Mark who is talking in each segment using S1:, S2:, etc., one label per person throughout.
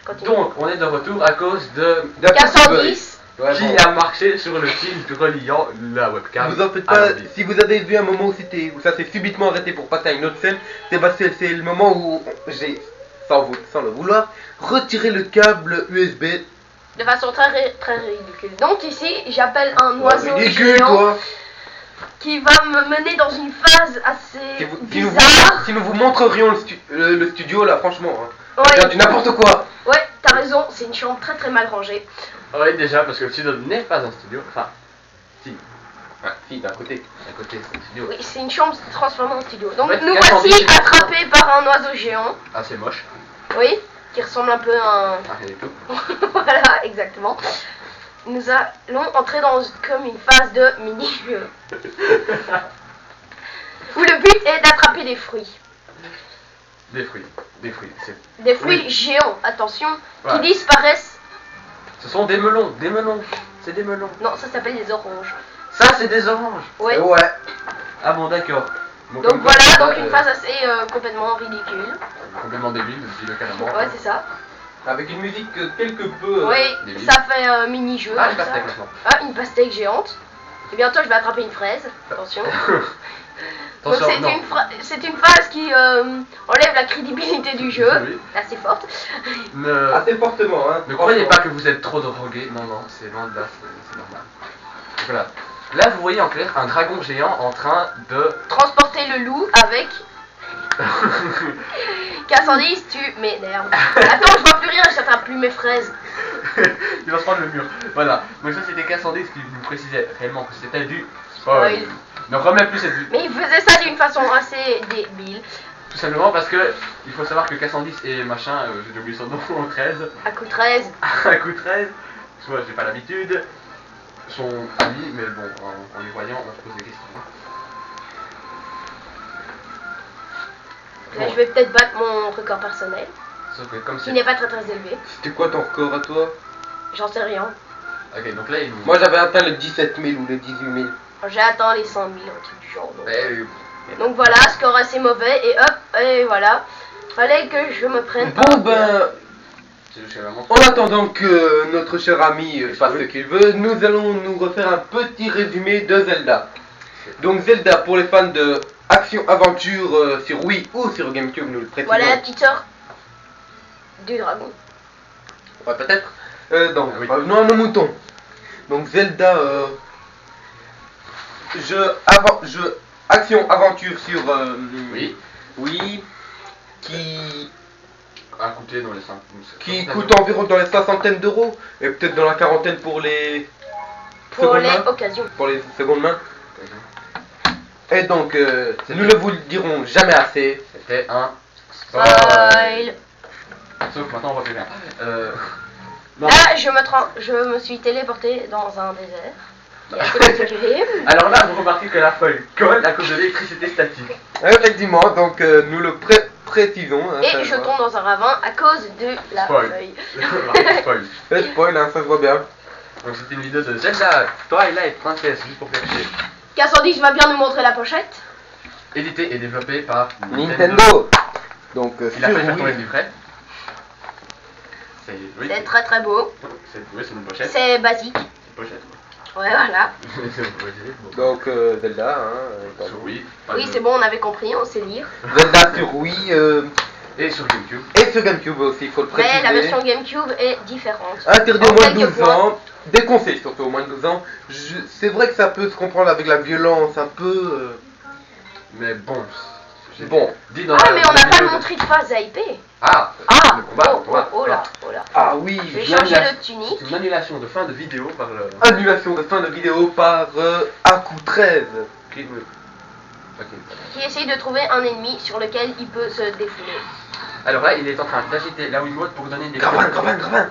S1: continue.
S2: Donc, on est de retour à cause de
S1: K110.
S3: Ouais,
S2: qui
S3: bon.
S2: a marché sur le fil reliant la webcam.
S3: Vous en faites
S2: à
S3: pas,
S2: l'ordi.
S3: si vous avez vu un moment où ça s'est subitement arrêté pour passer à une autre scène, c'est parce que c'est le moment où j'ai, sans le vouloir, retiré le câble USB.
S1: De façon très ridicule. Donc ici, j'appelle un oiseau
S3: Ridicule,
S1: géant
S3: toi.
S1: qui va me mener dans une phase assez
S3: Si
S1: bizarre.
S3: nous vous montrerions le studio là, franchement, hein,
S1: Ouais.
S3: c'est du n'importe quoi.
S1: Ouais, t'as raison, c'est une chambre très mal rangée.
S2: Oui, déjà, parce que le studio n'est pas un studio. Enfin, si,
S3: Ah, si, d'un côté.
S2: à côté, c'est un studio.
S1: Oui, c'est une chambre transformée en studio. Donc
S2: En fait,
S1: nous
S2: K110,
S1: voici
S2: c'est-
S1: attrapés par un oiseau géant.
S2: Assez moche.
S1: Oui, qui ressemble un peu à un...
S2: Ah, rien du tout.
S1: Voilà, exactement. Nous allons entrer dans comme une phase de mini-jeu. Où le but est d'attraper des fruits.
S2: Des fruits. Des fruits.
S1: Des fruits
S2: Oui.
S1: géants, attention,
S2: Ouais.
S1: qui disparaissent.
S2: Ce sont des melons. Des melons. C'est des melons.
S1: Non, ça s'appelle des oranges.
S2: Ça, c'est des oranges.
S1: Ouais.
S3: Ouais.
S2: Ah bon, d'accord. Bon,
S1: Donc
S2: comme quoi,
S1: voilà,
S2: ça,
S1: donc une phase assez complètement ridicule.
S2: complètement débile, dis-le carrément.
S1: Ouais, c'est ça.
S3: Avec une musique quelque peu.
S1: Oui,
S2: débile.
S1: ça fait mini-jeu.
S2: Ah,
S1: comme
S2: je passe
S1: ça.
S2: avec maintenant.
S1: Ah, une pastèque géante. Et bientôt, je vais attraper une fraise. Attention. Donc
S2: Attention, non.
S1: c'est une phase qui enlève la crédibilité du jeu.
S2: Oui.
S1: Assez forte.
S2: Ne,
S3: Assez fortement, hein.
S2: ne croyez pas que vous êtes trop drogué. Non, non, c'est loin de là, c'est normal. Donc voilà. Là, vous voyez en clair un dragon géant en train de...
S1: Transporter le loup avec K110, tu m'énerves. Attends, je vois plus rien, je t'attrape plus mes fraises.
S2: Il va se prendre le mur. Voilà. Donc ça, c'était K110 qui nous précisait réellement que c'était du spoil.
S1: Spoil.
S2: Ne remets plus cette vue.
S1: Mais il faisait ça d'une façon assez débile.
S2: Tout simplement parce que il faut savoir que K110 et machin, j'ai oublié son nom, 13,
S1: À coup 13.
S2: à coup 13, soit j'ai pas l'habitude, sont amis, mais bon, en les voyant, on se pose des questions.
S1: Là,
S2: Bon.
S1: je vais peut-être battre mon record personnel,
S2: Sauf que comme
S1: qui
S2: c'est...
S1: n'est pas très élevé.
S3: C'était quoi ton record à toi?
S1: J'en sais rien.
S2: Ok, donc là, il nous...
S3: Moi j'avais atteint les 17 000 ou les 18 000.
S1: J'ai atteint les 100 000, un truc du genre. Donc,
S2: Eh,
S1: donc voilà, score assez mauvais, et hop, et voilà. Fallait que je me prenne.
S3: Bon ben,
S2: c'est juste vraiment...
S3: en attendant que notre cher ami fasse ce qu'il veut, nous allons nous refaire un petit résumé de Zelda. Donc Zelda, pour les fans de action-aventure sur Wii ou sur GameCube, nous le précisons.
S1: Voilà la petite sœur du dragon.
S3: Ouais, peut-être. Donc,
S2: Ah oui.
S3: revenons à nos moutons. Donc Zelda, jeu action-aventure sur
S2: Oui,
S3: Wii, qui
S2: à coûter dans les 5...
S3: coûte environ dans les soixantaines d'euros, et peut-être dans la quarantaine pour les
S1: Pour
S3: secondes
S1: les
S3: mains.
S1: occasions.
S3: Pour les secondes mains. Et donc, nous ne vous le dirons jamais assez.
S2: C'était un...
S1: Spoil.
S2: Sauf maintenant, on voit plus rien. Non.
S1: Là, je me suis téléporté dans un désert. Qui est assez particulier.
S2: Alors là, vous remarquez que la feuille colle à cause de l'électricité statique.
S3: Effectivement, donc nous le précisons. Hein, ça
S1: Et
S3: se
S1: je
S3: voit.
S1: tombe dans un ravin à cause de la
S2: Spoil.
S1: feuille.
S2: Spoil.
S3: Fait spoil, hein, ça se voit bien.
S2: Donc c'était une vidéo de Zelda Twilight Princess, juste pour faire chier.
S1: K110 va bien nous montrer la pochette.
S2: Édité et développé par
S3: Nintendo. Donc
S2: Il a
S3: sur
S2: fait faire tourner
S3: Wii.
S2: le livret. C'est... Oui,
S1: C'est très beau.
S2: c'est une pochette.
S1: C'est basique.
S2: C'est une pochette.
S1: Ouais, voilà.
S2: C'est une pochette.
S3: Donc Zelda, hein.
S2: Sur Wii.
S1: Oui, c'est bon, on avait compris, on sait lire.
S3: Zelda sur Wii
S2: Et sur GameCube.
S3: et sur GameCube aussi, il faut le préciser.
S1: Mais la version GameCube est différente.
S3: Interdit
S1: En
S3: au moins de
S1: quelques
S3: 12
S1: points.
S3: ans. Déconseillé surtout au moins de 12 ans. C'est vrai que ça peut se comprendre avec la violence un peu.
S2: Mais bon. j'ai
S3: Bon.
S2: Dit dans
S1: Ah,
S2: la
S1: mais on n'a pas
S2: vidéo de-
S1: montré de phase AIP.
S2: Ah
S1: Ah,
S2: le combat,
S1: oh,
S2: le combat.
S1: oh là, oh là.
S3: Ah oui.
S1: Je vais
S2: Bien,
S1: changer
S2: bien.
S1: de tunique.
S2: C'est une annulation de fin de vidéo par le...
S3: Annulation de fin de vidéo par Aku 13.
S2: Ok.
S1: Qui essaye de trouver un ennemi sur lequel il peut se défouler.
S2: Alors là, il est en train d'agiter la Wiimote pour donner des...
S3: Gravin, gravin, gravin.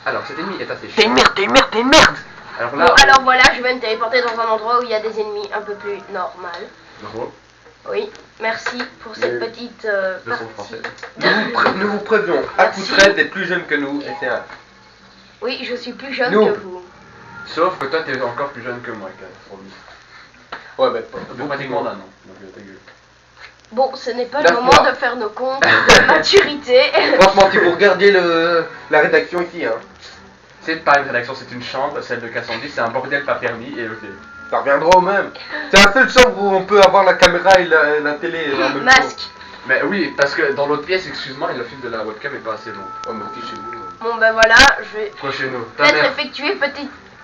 S2: Alors cet ennemi est assez
S3: T'es
S2: chaud.
S3: une merde, t'es une merde, t'es une merde.
S2: Alors là...
S1: Bon, alors voilà, je vais me téléporter dans un endroit où il y a des ennemis un peu plus normales.
S2: Bravo.
S1: Oui, merci pour cette
S2: Mais-
S1: petite
S2: Leçon
S1: partie.
S2: française.
S3: Nous vous prévenons, Aku
S1: Merci.
S3: 13 est plus jeune que nous et c'est un.
S1: Oui, je suis plus jeune
S3: Nous.
S1: que vous.
S2: Sauf que toi, t'es encore plus jeune que moi, Promis.
S3: Ouais, bah,
S2: Pratiquement d'un an. Donc ta gueule.
S1: Bon, ce n'est pas
S3: La
S1: le moment
S3: foi.
S1: de faire nos comptes de maturité.
S3: Franchement, si vous regardiez la rédaction ici, hein,
S2: C'est pas une rédaction, c'est une chambre, celle de K110, c'est un bordel pas permis et ok.
S3: ça reviendra au même. C'est la seule chambre où on peut avoir la caméra et la télé en même temps.
S1: Masque.
S2: Mais oui, parce que dans l'autre pièce, excuse-moi, le fil de la webcam est pas assez long.
S3: Oh, mais aussi chez nous.
S1: Bon ben voilà, je vais
S2: Quoi chez nous? Ta
S1: peut-être
S2: mère.
S1: effectuer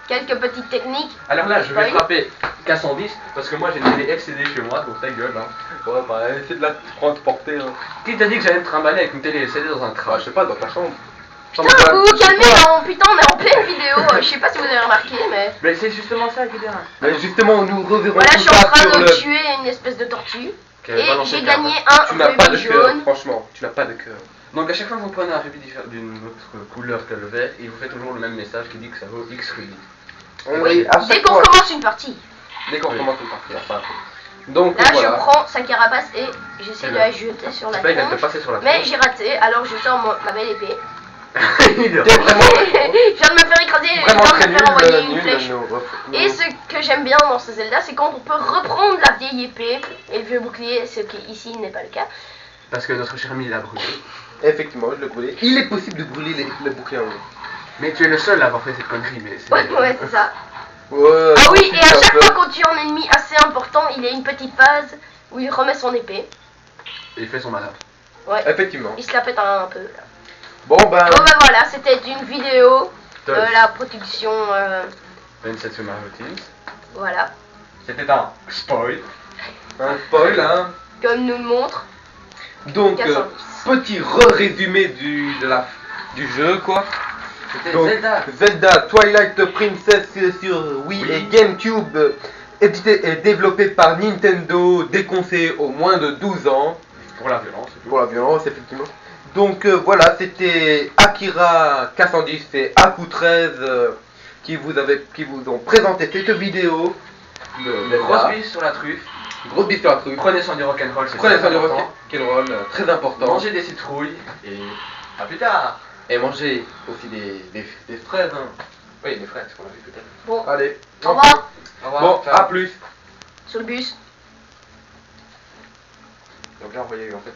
S1: quelques petites techniques.
S2: Alors là, je vais
S1: Oui.
S2: frapper K110 parce que moi j'ai une télé LCD chez moi, donc ta gueule. Hein.
S3: Ouais, bah, essaie de la transporter. Hein.
S2: Qui t'a dit que j'allais me trimballer avec une télé LCD dans un
S3: Ah,
S2: train?
S3: je sais pas, dans ta chambre.
S1: Putain, vous vous calmez là, putain, on est en pleine vidéo. Je sais pas si vous avez remarqué, mais.
S2: Mais c'est justement ça qui est bien.
S3: Mais justement, nous reverrons
S1: Voilà, je
S3: tout
S1: suis en
S3: ça
S1: train
S3: sur
S1: de
S3: le...
S1: tuer une espèce de tortue.
S2: Qui avait
S1: Et
S2: balancé
S1: j'ai
S2: le câble.
S1: gagné un
S3: Tu n'as pas de
S1: rubis
S3: cœur,
S1: jaune.
S3: franchement. Tu n'as pas de cœur.
S2: Donc à chaque fois que vous prenez un rubis d'une autre couleur que le vert, il vous fait toujours le même message qui dit que ça vaut X rubis.
S3: Oui, à
S1: Dès
S3: chaque
S1: qu'on
S3: fois.
S1: commence une partie.
S3: Dès qu'on
S2: Oui.
S3: commence une partie, enfin. Donc
S1: Là,
S3: voilà.
S1: je prends sa carapace et j'essaie
S2: C'est
S1: de
S2: bien.
S1: la jeter sur la
S2: J'espère qu'elle te
S1: tronche.
S2: passer sur la
S1: Mais
S2: tronche.
S1: j'ai raté, alors je sors ma belle épée.
S2: Il est
S3: T'es vraiment,
S1: Je viens de me faire écraser, je viens
S3: vraiment
S1: de
S3: très
S1: me
S3: nul,
S1: faire envoyer une flèche.
S3: nous.
S1: Et ce que j'aime bien dans ce Zelda, c'est quand on peut reprendre la vieille épée et le vieux bouclier, ce qui ici n'est pas le cas.
S2: Parce que notre cher ami l'a brûlé.
S3: Effectivement, je l'ai brûlé. Il est possible de brûler les boucliers en haut.
S2: Mais tu es le seul à avoir fait cette connerie, mais c'est...
S1: Ouais, c'est ça.
S3: Ouais,
S1: Ah oui, et à
S3: c'est un
S1: chaque
S3: peu-
S1: fois qu'on tue un ennemi assez important, il y a une petite phase où il remet son épée.
S2: Et il fait son malin.
S1: Ouais,
S3: Effectivement.
S1: il se la pète un peu. Là.
S3: Bon ben,
S1: Bon ben voilà, c'était une vidéo de
S2: Top.
S1: la production,
S2: 27 sur Mario Teams.
S1: voilà,
S2: C'était un spoil.
S3: un spoil hein.
S1: comme nous le montre.
S3: Donc,
S1: K110.
S3: petit résumé du jeu quoi.
S2: C'était
S3: Donc,
S2: Zelda.
S3: Zelda Twilight Princess sur Wii
S2: Oui.
S3: et GameCube, édité et développé par Nintendo, déconseillé aux moins de 12 ans.
S2: Pour la violence. c'est tout.
S3: Pour la violence, effectivement. Donc voilà, c'était Akira K110 et Aku13 qui vous ont présenté cette vidéo.
S2: De grosse bise sur la truffe.
S3: Grosse bise sur la truc.
S2: Prenez soin du rock'n'roll, c'est
S3: Prenez
S2: très
S3: soin du
S2: important.
S3: rock'n'roll, très important.
S2: Mangez des citrouilles et à plus tard.
S3: Et mangez aussi des fraises. Hein.
S2: Oui, des fraises qu'on a vu tout à l'heure.
S1: Bon,
S3: Allez.
S1: au revoir,
S2: Au revoir.
S3: Bon,
S2: ciao.
S3: à plus.
S1: sur le bus.
S2: Donc là, on voyait en fait.